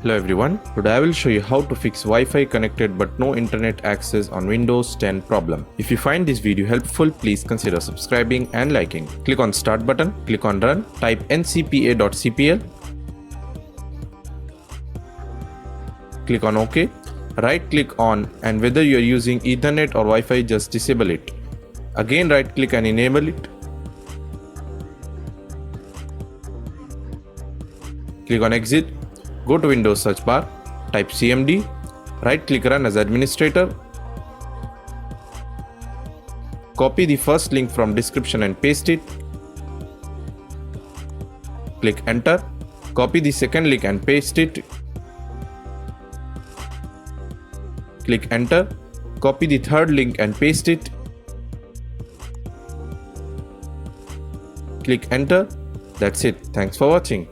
Hello everyone, today I will show you how to fix Wi-Fi connected but no internet access on Windows 10 problem. If you find this video helpful, please consider subscribing and liking. Click on start button, click on run, type ncpa.cpl, click on OK, right click on and whether you are using Ethernet or Wi-Fi, just disable it. Again right click and enable it. Click on exit. Go to Windows search bar, type CMD, right click run as administrator. Copy the first link from description and paste it. Click enter. Copy the second link and paste it. Click enter. Copy the third link and paste it. Click enter. That's it. Thanks for watching.